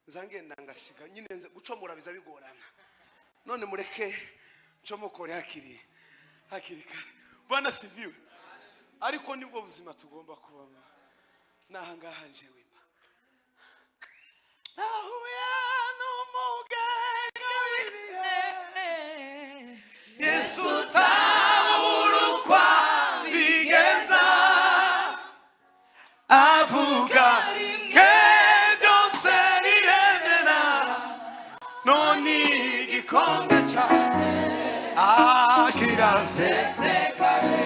Zangenda ngasiga nyine nze gucomora biza bigorana. None mureke ncomokore hakiri kare. Bwana siviwe. Ariko nibwo buzima tugomba kubamo. Nahangaha nje wimba. Nahuya n'umuganga w'ibihe. Yesu taburukwa bigeza. Avuga byose biremera. Noni igikombe cyane akirasesekare.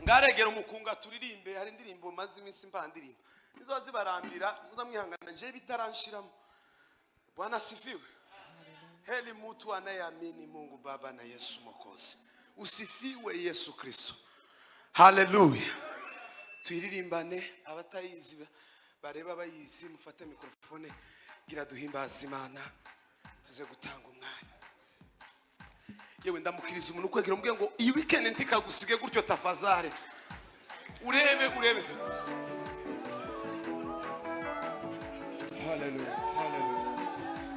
Ngaregera umukunga turirimbe. Hari indirimbo maze iminsi mbandirimba nizo zibarambira muza mwihangana nje bitaranshiramo. Bwana sifiwe. Heli mtu anayeamini Mungu Baba na Yesu Mwokozi. Usifiwe Yesu Kristo. Haleluya. Tuyiririmbane abatayizi bareba bayizi mufate mikrofone gira duhimbaza Imana tuze gutanga umwanya. Yewe ndamukiriza umuntu kwegera umbwe ngo iyi weekend ntikagusige gutyo tafazare. Urebe. Haleluya.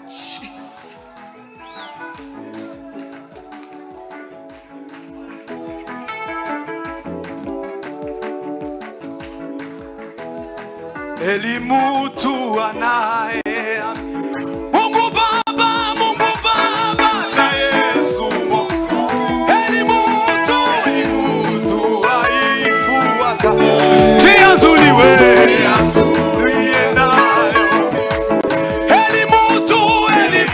Jesus. Eli mtu anaye Mungu Baba na Yesu Mwokozi. Eli mtu aifuata njia nzuri wewe tuiendayo. Eli mtu anaye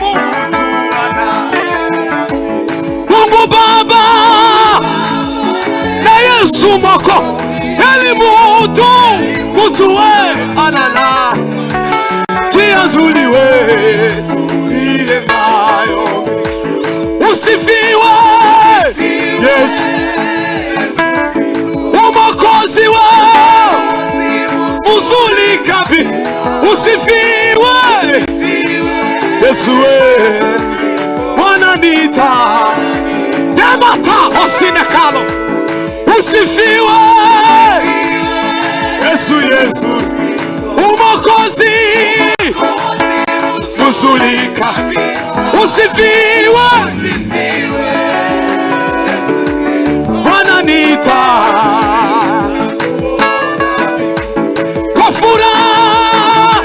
Mungu Baba na Yesu Mwokozi. Eli mtu wewe anana njia nzuri wewe iendayo. Usifiwe Yesu Mwokozi wewe mzuri kabisa. Usifiwe Yesu wewe wananiita demata osinekalo. Usifiwe Yesu Mwokozi mzulika. Usifiwe wananiita kwa furaha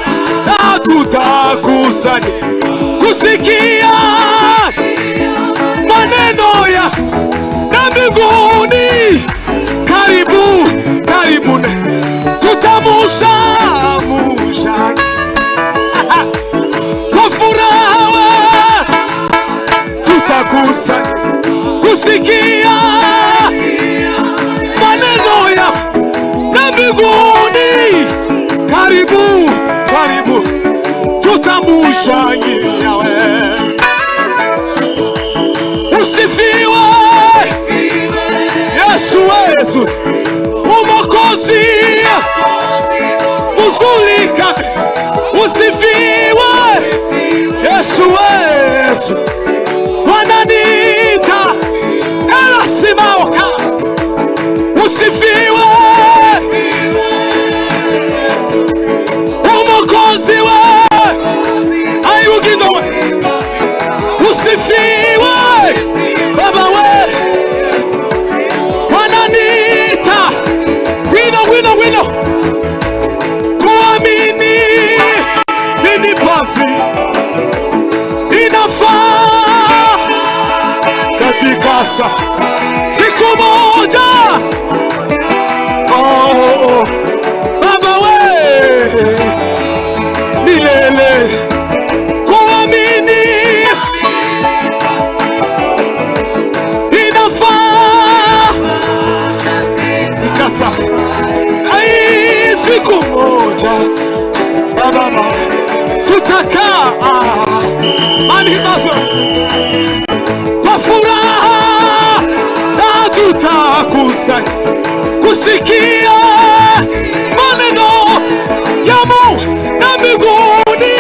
tutakusanya kusikia maneno ya mbinguni. Karibuni tutamusha kwa furaha tutakusanya kusikia maneno ya mbinguni. Karibu tutamushangilia wewe. Usifiwe Yesu Mwokozi mzulika. Usifiwe Yesu wananiita elasimaoka. Usifiwe Mwokozi wewe ayugindo. Usifiwe Baba wewe wananiita wino kuamini nini basi inafaa katika siku moja. Baba wewe milele kuamini inafaa ikasa siku moja. Baba tutakaa manimazo kwa furaha na tutakusanya kusikia maneno ya Mungu na mbinguni.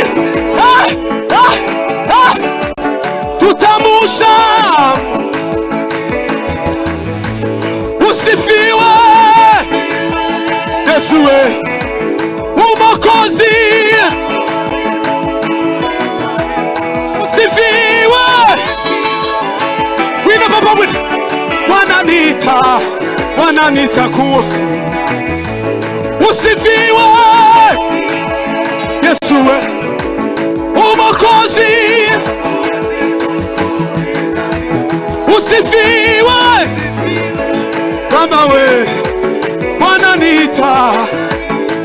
Tutamusha. Usifiwe Yesu Mwokozi Bwana nitakuwa. Usifiwe Yesu we Mwokozi. Usifiwe kama we. Bwana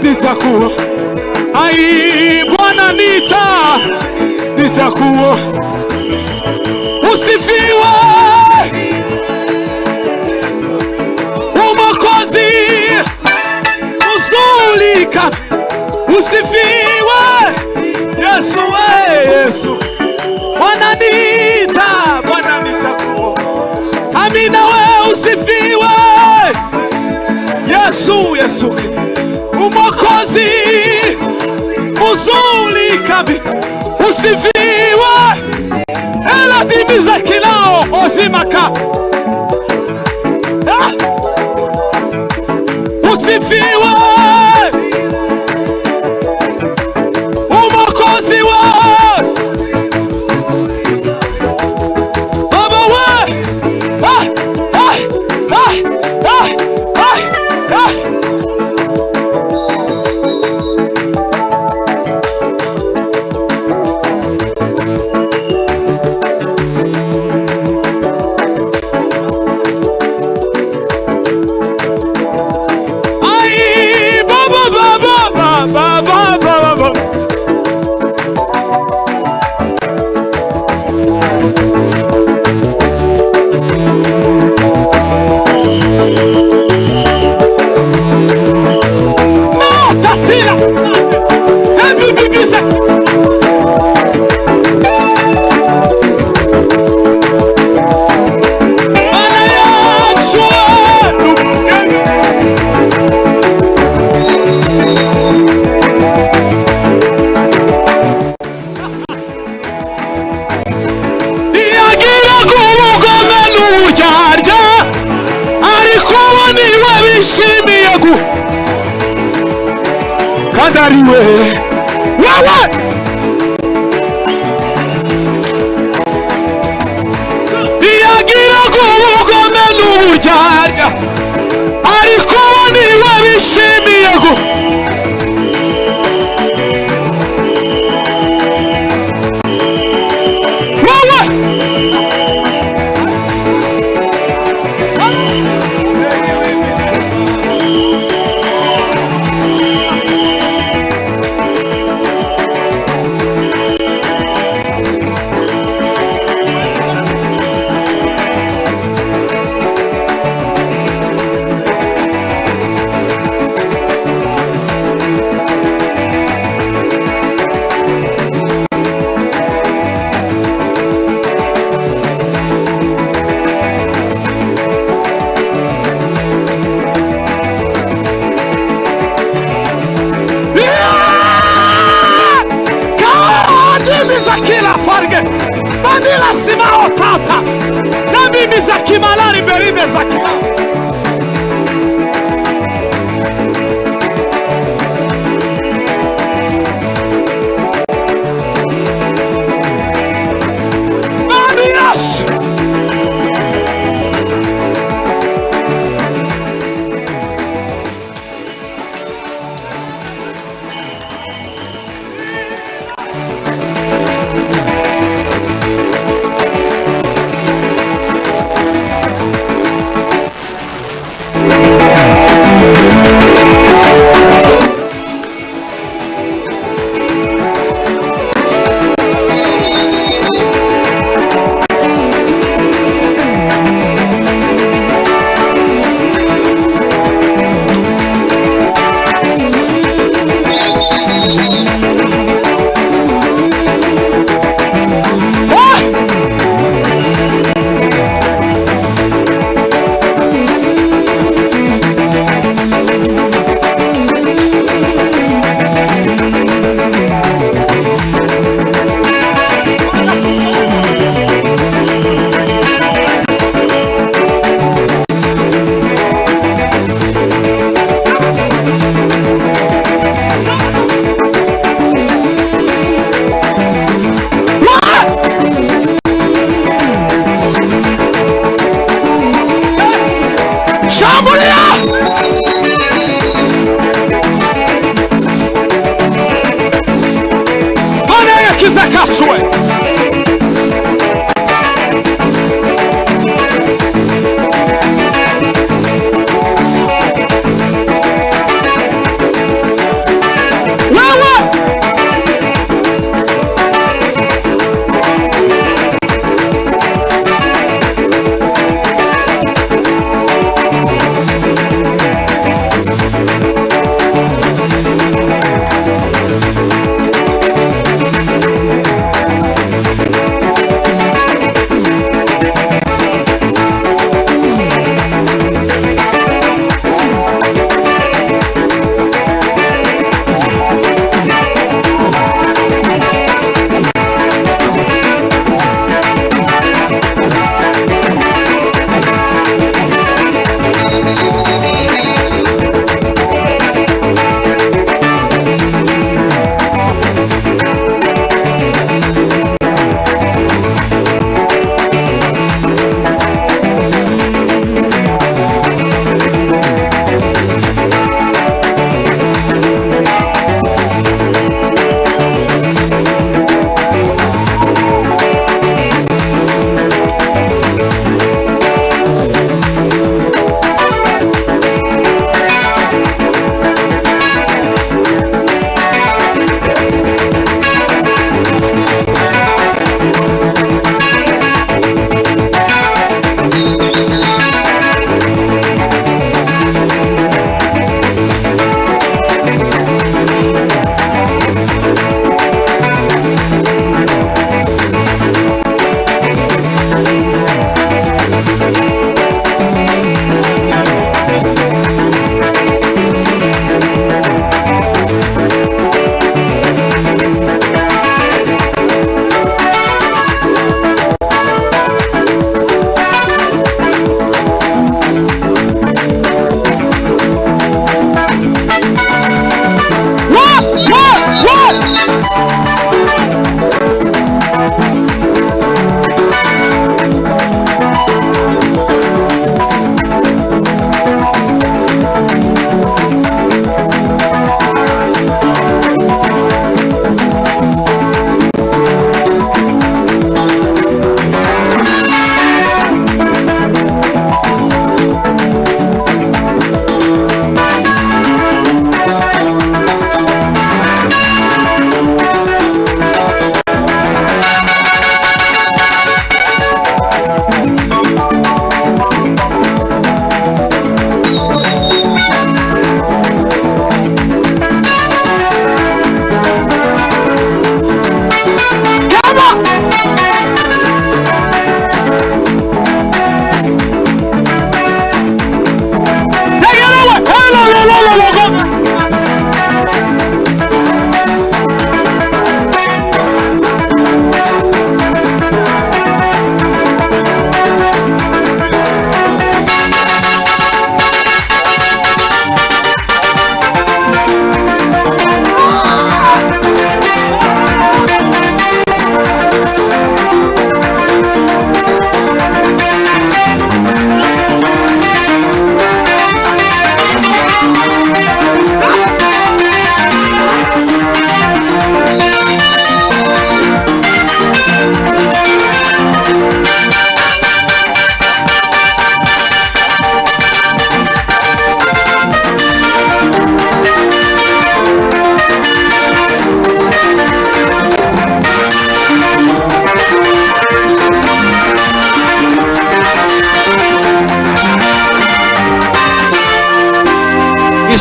nitakuwa. Ai Bwana nitakuwa. Usifiwe Mwokozi. Uzulika. Usifiwe Yesu we Yesu. Bwana nitakuwa. Amina we usifiwe Yesu Mwokozi. Uzulika. Usifiwe ela timiza kilao ozimaka. Usifiwe Mwokozi we Baba we. Kadariwe wewe yagira kubugome n'uburyarya ariko niwe bishimiye go. Bandila simao tata na mimi za kimalari beride za kila.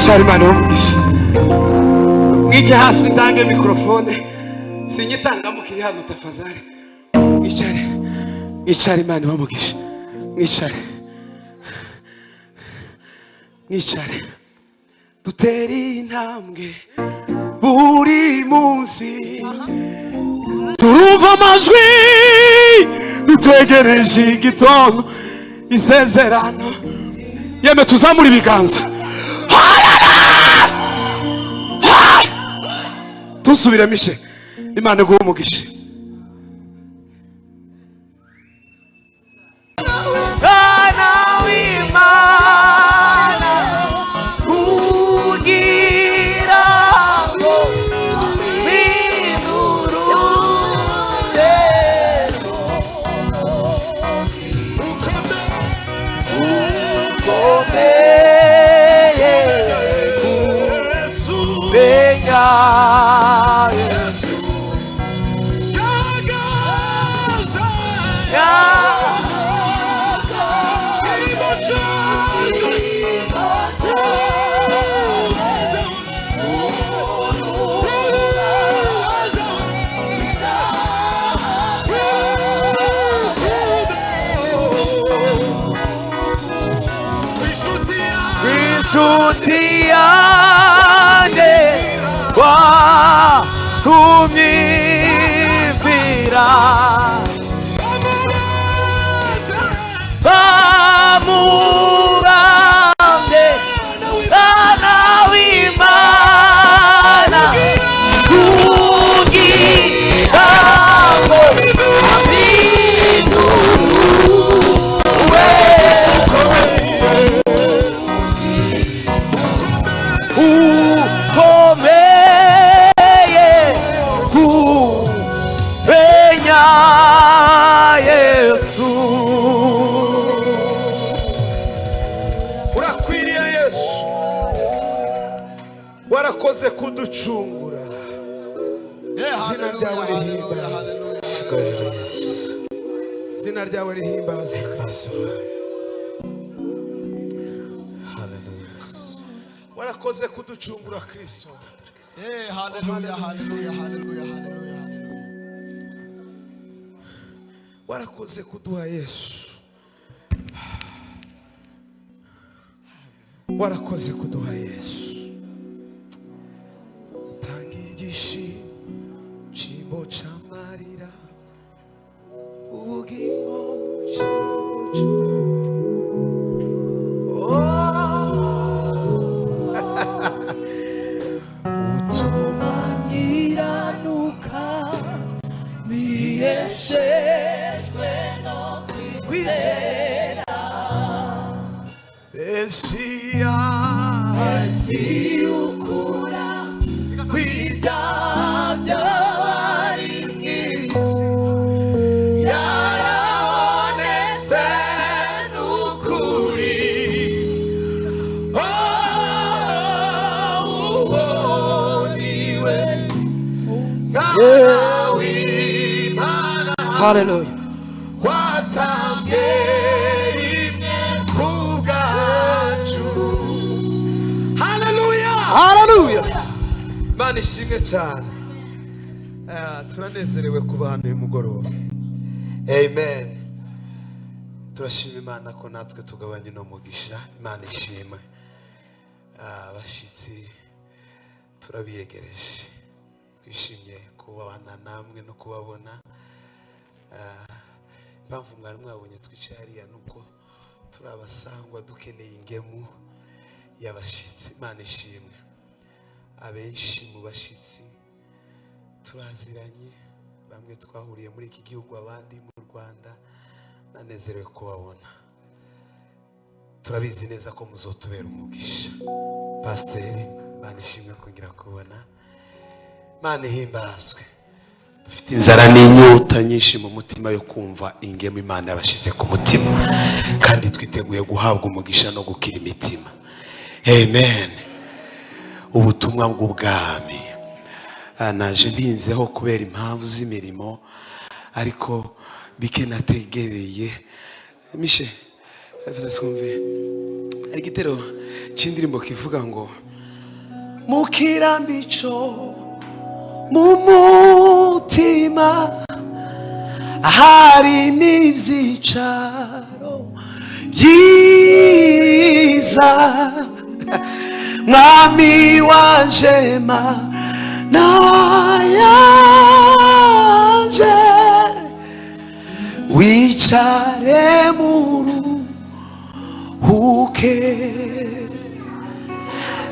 mwicare Imana umugisha. Mwige hasi ndange mikrofone. Sinyitanga mukiri hano tafadhali. Mwicare. Mwicare Imana umugisha. Mwicare. Mwicare. Duteri intambwe buri munsi. Turumva amajwi dutegereje igitondo isezerano. Yeme tuzamura ibiganza. Tusubire mishe. Imana guha umugisha. Shutiane wa kumivira Bamubande Dana w'Imana Kugirango warakoze kuducungura. Zina ryawe rihimbazwe. Zina ryawe rihimbazwe Kristo. Warakoze kuducungura Kristo. Hallelujah, hallelujah, hallelujah, hallelujah, hallelujah. Warakoze kuduha Yesu. Warakoze kuduha Yesu. Chimbo chamarira ubugingo utumangira nuka miyeshejwe no kwizera Esi ukura kwidabya Hallelujah. Hallelujah. Imana ishimwe cyane. Turanezerewe kuba hano uyu mugoroba. Amen. Turashima Imana ko natwe tugabanye no mugisha. Imana ishimwe. Abashitsi turabiyegereje. Twishimye kubana namwe no kubabona. Impamvu mwari mwabonye twicaye hariya nuko turabasangwa dukeneye ingemu y'abashitsi. Imana ishimwe. Abenshi mu bashitsi turaziranye, bamwe twahuriye muri iki gihugu abandi mu Rwanda. Nanezerewe kubabona. Turabizi neza ko muzotubera umugisha. Pasiteri, Imana ishimwe kongera kubona. Imana ihimbazwe. Dufite inzara n'inyota nyinshi mu mutima yo kumva ingemu Imana yabashize ku mutima, kandi twiteguye guhabwa umugisha no gukira imitima. Amen. Ubutumwa bw'ubwami naje ndinzeho kubera impamvu z'imirimo, ariko bike nategereye mishe twumve igitero cy'indirimbo kivuga ngo mukirambico mumutima hari n'ivyicaro byiza mwami wanje mana yanje wicare muruhuke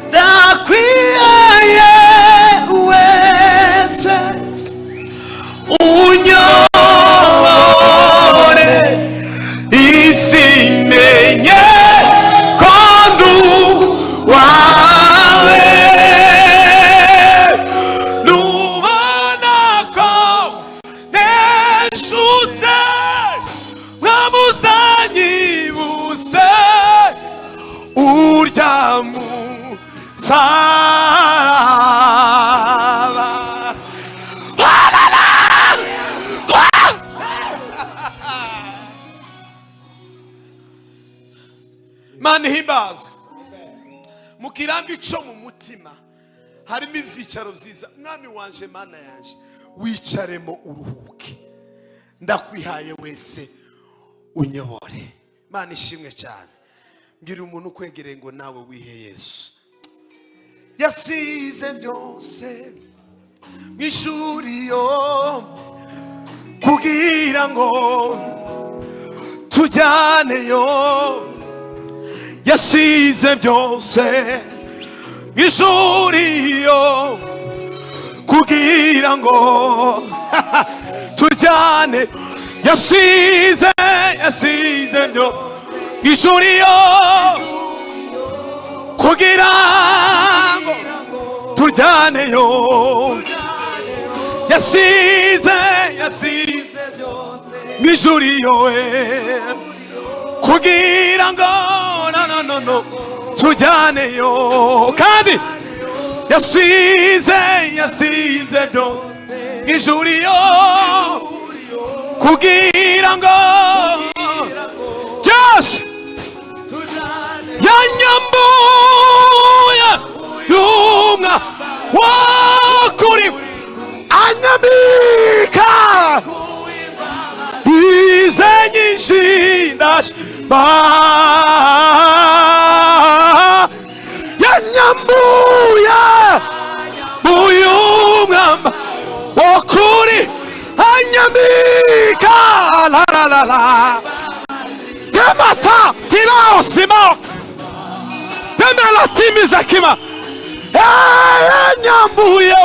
ndakwiye wese unyobore isi menye ko ndu wawe nubona ko neshutse mwamuzanyibuse urya musaraba Mani himbazwe mukirambi co mu mutima harimo ivyicaro vyiza mwami wanje mana yanje wicaremo uruhuke ndakwihaye wese unyobore Mana ishimwe cyane mbwira umuntu kwegereye ngo nawe wihe Yesu yasize byose mwishuriyo kugira ngo tujyaneyo yasize byose mwishuriyo kugira ngo tujyane yasize byo mwishuriyo kugira ngo tujyaneyo yasize byose mwishuriyo kugira ngo no tujyaneyo kandi yasize byose mwishuriyo kugira ngo yes yanyambuye yumwa wakuri anyamika izenyishindash ba yanyambuye muyumwa wakuri anyamika la la la la temata tilao simo temela timiza kima anyambuye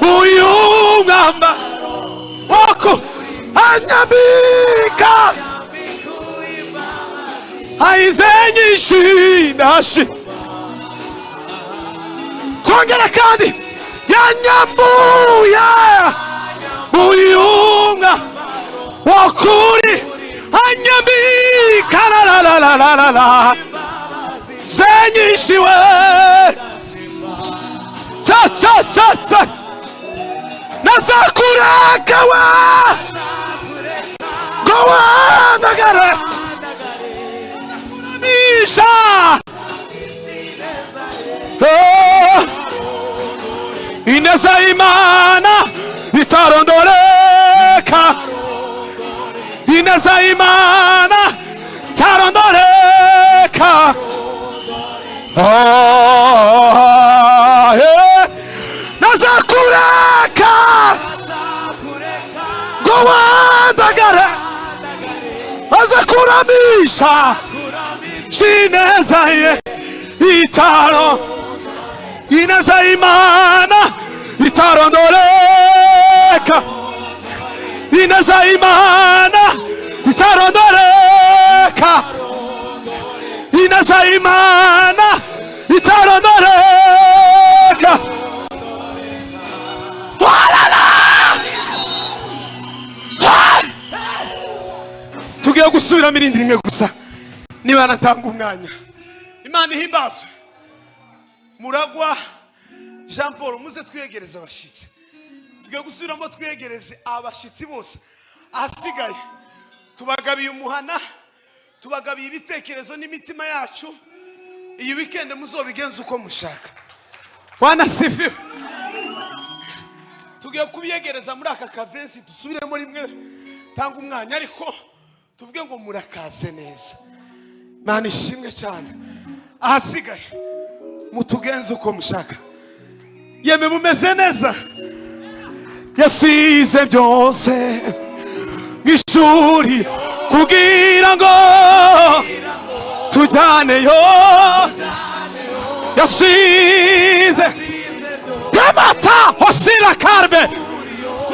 muyumwa wako anyamika aizenyishindashi kongera kandi yanyambuye muyumwa wakuri anyambika la la la la la la zenyishiwe sa nazakurakawa gowa nagare misha ineza imana itarondoreka ineza imana itarondoreka nazakureka gowandagara azakuramisha shineza ye itaro ineza imana itarondoreka ineza imana itarondoreka ineza imana itarondoreka tugiye gusubiramo irindi rimwe gusa niba natanga umwanya imana ihimbazwe muragwa Jean Paul muze twiyegereza abashitsi tugiye gusubiramo twiyegereze abashitsi bose ahasigaye tubagabiye umuhana tubagabiye ibitekerezo n'imitima yacu iyi weekend muzobigenza uko mushaka. Bwana sifiwe. Tugiye kubiyegereza muri aka kavensi dusubiremo rimwe tanga umwanya ariko tuvuge ngo murakaze neza. Mana ishimwe cyane. Ahasigaye mutugenze uko mushaka. Yeme mumeze neza. Yasize byose ngishuri kugira ngo tujyaneyo. Yasize Kamata hosila karbe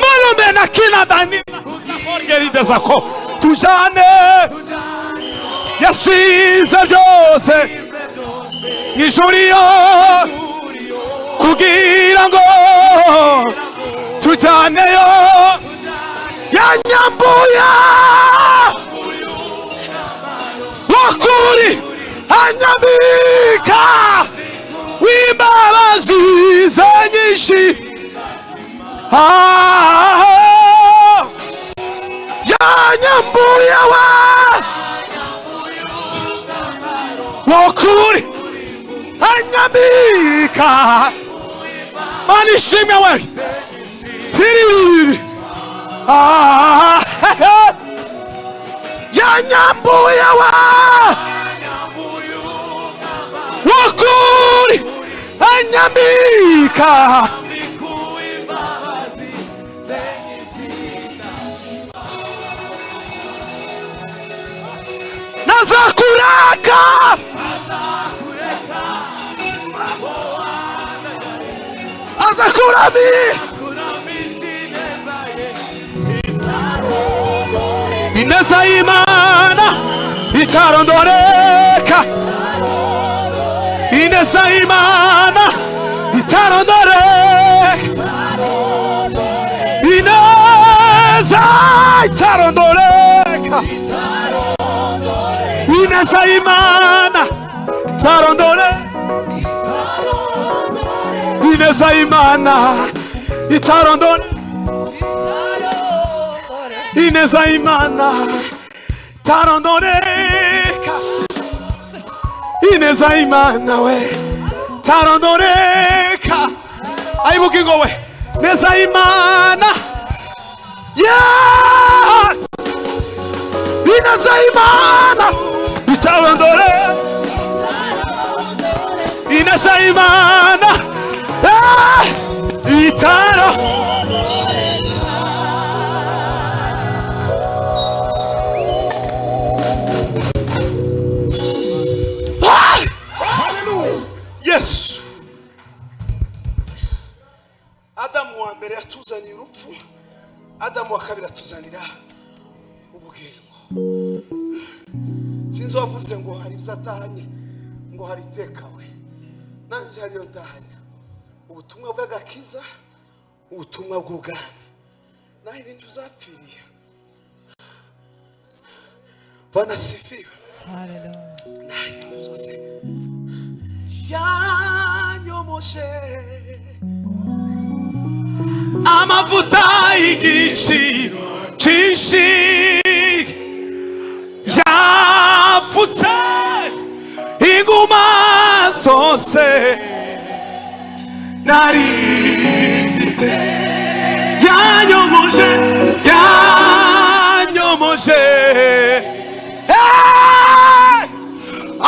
malume na kina danina forgeride zako tujane. Yasize byose ngishuriyo kugira ngo tujyaneyo. Yanyambuya wakuri anyambika w'imbabazi nyinshi. Yanyambuya wakuri anyambika. Manishimwe we tiriri. Yanyambuya wakuri anyambika. Nazakureka azakurami ineza y'Imana itarondoreka. Ineza y'Imana itarondoreka. Ineza itarondoreka. Ineza y'Imana itarondoreka. Ineza y'Imana itarondoreka. Ineza y'Imana itarondoreka. Ineza y'Imana we tarondoreka. Ayibugingo we neza y'Imana. Yeah, ineza y'Imana itarondoreka. Ineza y'Imana Yesu. Adamu wa mbere yatuzaniye urupfu, Adamu wa kabiri atuzanira ubugingo. Sinzi wavuze ngo hari bizatahanye ngo hari tekawe. Nanje hariyo ntahanye ubutumwa bw'agakiza, ubutumwa bw'ubwami. Naho ibintu uzapfiriye. Bwana sifiwe. Haleluya. Naho ibintu byose yanyomoshe amavuta y'igiciro cyinshi yapfutse inguma zose nari mfite. Yanyomoshe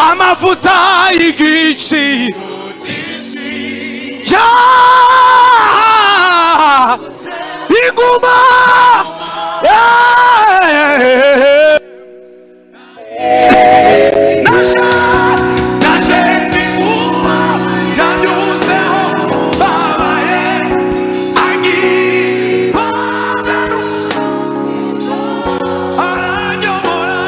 amavuta y'igiciro inguma naje ndikuba yanyuzeho babaye agibagano aranyomora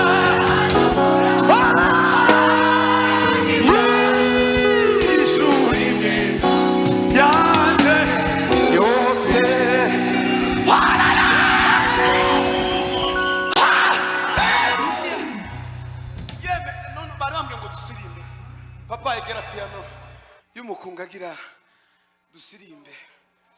yishurime yaje yose. Papa egera piano y'umukungagira dusirimbe.